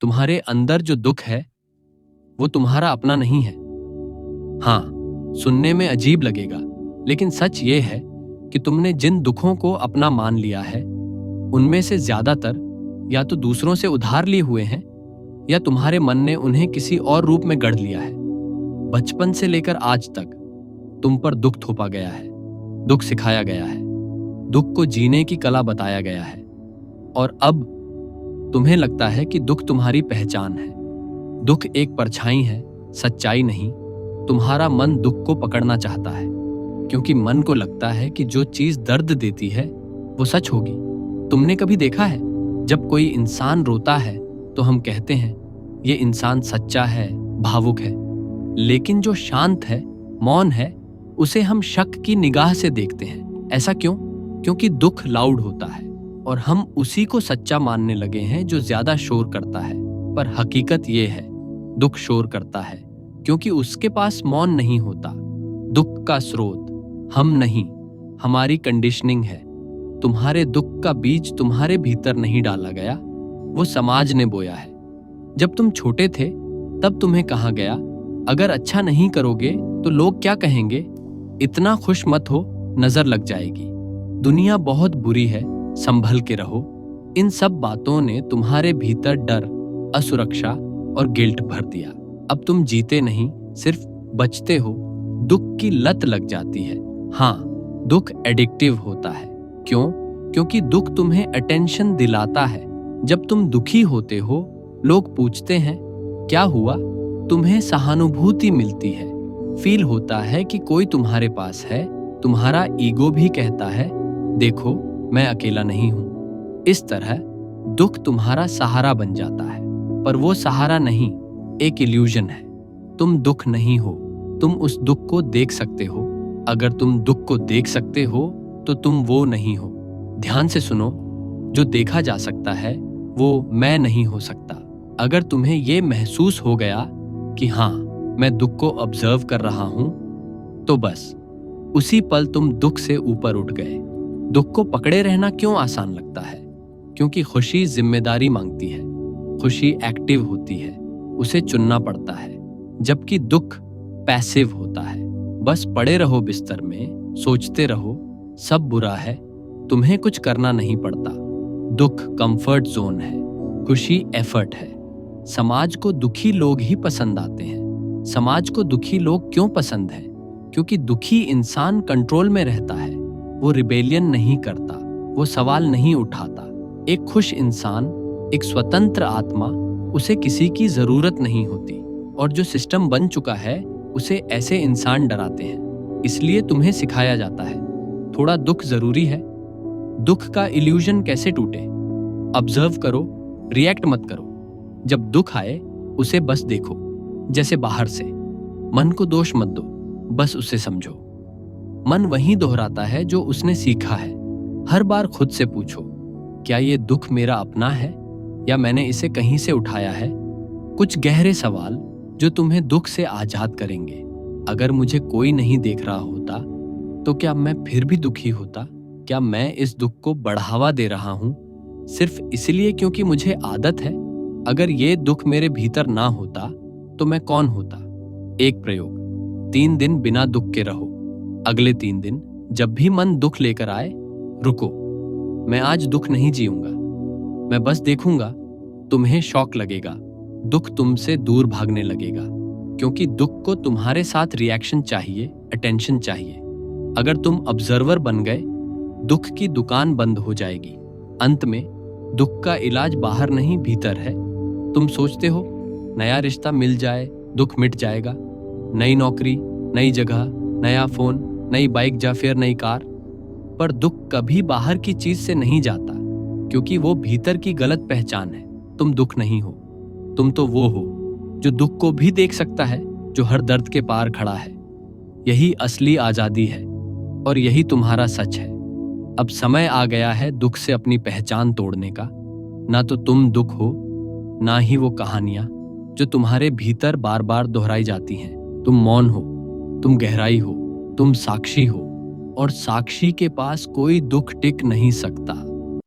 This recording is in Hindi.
तुम्हारे अंदर जो दुख है वो तुम्हारा अपना नहीं है। हाँ, सुनने में अजीब लगेगा, लेकिन सच ये है कि तुमने जिन दुखों को अपना मान लिया है उनमें से ज्यादातर या तो दूसरों से उधार लिए हुए हैं या तुम्हारे मन ने उन्हें किसी और रूप में गढ़ लिया है। बचपन से लेकर आज तक तुम पर दुख थोपा गया है, दुख सिखाया गया है, दुख को जीने की कला बताया गया है, और अब तुम्हें लगता है कि दुख तुम्हारी पहचान है। दुख एक परछाई है, सच्चाई नहीं। तुम्हारा मन दुख को पकड़ना चाहता है क्योंकि मन को लगता है कि जो चीज दर्द देती है वो सच होगी। तुमने कभी देखा है जब कोई इंसान रोता है तो हम कहते हैं ये इंसान सच्चा है, भावुक है, लेकिन जो शांत है, मौन है, उसे हम शक की निगाह से देखते हैं। ऐसा क्यों? क्योंकि दुख लाउड होता है और हम उसी को सच्चा मानने लगे हैं जो ज्यादा शोर करता है। पर हकीकत ये है, दुख शोर करता है क्योंकि उसके पास मौन नहीं होता। दुख का स्रोत हम नहीं, हमारी कंडीशनिंग है। तुम्हारे दुख का बीज तुम्हारे भीतर नहीं डाला गया, वो समाज ने बोया है। जब तुम छोटे थे तब तुम्हें कहा गया अगर अच्छा नहीं करोगे तो लोग क्या कहेंगे, इतना खुश मत हो, नजर लग जाएगी, दुनिया बहुत बुरी है, संभल के रहो। इन सब बातों ने तुम्हारे भीतर डर, असुरक्षा और गिल्ट भर दिया। अब तुम जीते नहीं, सिर्फ बचते हो। दुख की लत लग जाती है। हाँ, दुख एडिक्टिव होता है। क्यों? क्योंकि दुख तुम्हें अटेंशन दिलाता है। जब तुम दुखी होते हो, लोग पूछते हैं क्या हुआ, तुम्हें सहानुभूति मिलती है। फील होता है कि कोई तुम्हारे पास है। तुम्हारा ईगो भी कहता है देखो मैं अकेला नहीं हूं। इस तरह दुख तुम्हारा सहारा बन जाता है, पर वो सहारा नहीं, एक इल्यूजन है। तुम दुख नहीं हो, तुम उस दुख को देख सकते हो। अगर तुम दुख को देख सकते हो तो तुम वो नहीं हो। ध्यान से सुनो, जो देखा जा सकता है वो मैं नहीं हो सकता। अगर तुम्हें ये महसूस हो गया कि हाँ मैं दुख को ऑब्जर्व कर रहा हूं, तो बस उसी पल तुम दुख से ऊपर उठ गए। दुख को पकड़े रहना क्यों आसान लगता है? क्योंकि खुशी जिम्मेदारी मांगती है, खुशी एक्टिव होती है, उसे चुनना पड़ता है, जबकि दुख पैसिव होता है। बस पड़े रहो बिस्तर में, सोचते रहो सब बुरा है, तुम्हें कुछ करना नहीं पड़ता। दुख कंफर्ट जोन है, खुशी एफर्ट है। समाज को दुखी लोग ही पसंद आते हैं। समाज को दुखी लोग क्यों पसंद है? क्योंकि दुखी इंसान कंट्रोल में रहता है, वो रिबेलियन नहीं करता, वो सवाल नहीं उठाता। एक खुश इंसान, एक स्वतंत्र आत्मा, उसे किसी की जरूरत नहीं होती। और जो सिस्टम बन चुका है उसे ऐसे इंसान डराते हैं। इसलिए तुम्हें सिखाया जाता है थोड़ा दुख जरूरी है। दुख का इल्यूजन कैसे टूटे? ऑब्जर्व करो, रिएक्ट मत करो। जब दुख आए उसे बस देखो, जैसे बाहर से। मन को दोष मत दो, बस उसे समझो। मन वही दोहराता है जो उसने सीखा है। हर बार खुद से पूछो, क्या ये दुख मेरा अपना है या मैंने इसे कहीं से उठाया है? कुछ गहरे सवाल जो तुम्हें दुख से आजाद करेंगे। अगर मुझे कोई नहीं देख रहा होता तो क्या मैं फिर भी दुखी होता? क्या मैं इस दुख को बढ़ावा दे रहा हूं सिर्फ इसलिए क्योंकि मुझे आदत है? अगर ये दुख मेरे भीतर ना होता तो मैं कौन होता? एक प्रयोग, 3 दिन बिना दुख के रहो। अगले 3 दिन जब भी मन दुख लेकर आए, रुको, मैं आज दुख नहीं जीऊंगा, मैं बस देखूंगा। तुम्हें शॉक लगेगा, दुख तुमसे दूर भागने लगेगा, क्योंकि दुख को तुम्हारे साथ रिएक्शन चाहिए, अटेंशन चाहिए। अगर तुम ऑब्जर्वर बन गए, दुख की दुकान बंद हो जाएगी। अंत में दुख का इलाज बाहर नहीं, भीतर है। तुम सोचते हो नया रिश्ता मिल जाए, दुख मिट जाएगा। नई नौकरी, नई जगह, नया फोन, नई बाइक या फिर नई कार। पर दुख कभी बाहर की चीज से नहीं जाता, क्योंकि वो भीतर की गलत पहचान है। तुम दुख नहीं हो, तुम तो वो हो जो दुख को भी देख सकता है, जो हर दर्द के पार खड़ा है। यही असली आजादी है और यही तुम्हारा सच है। अब समय आ गया है दुख से अपनी पहचान तोड़ने का। ना तो तुम दुख हो, ना ही वो कहानियां जो तुम्हारे भीतर बार बार दोहराई जाती हैं। तुम मौन हो, तुम गहराई हो, तुम साक्षी हो, और साक्षी के पास कोई दुख टिक नहीं सकता।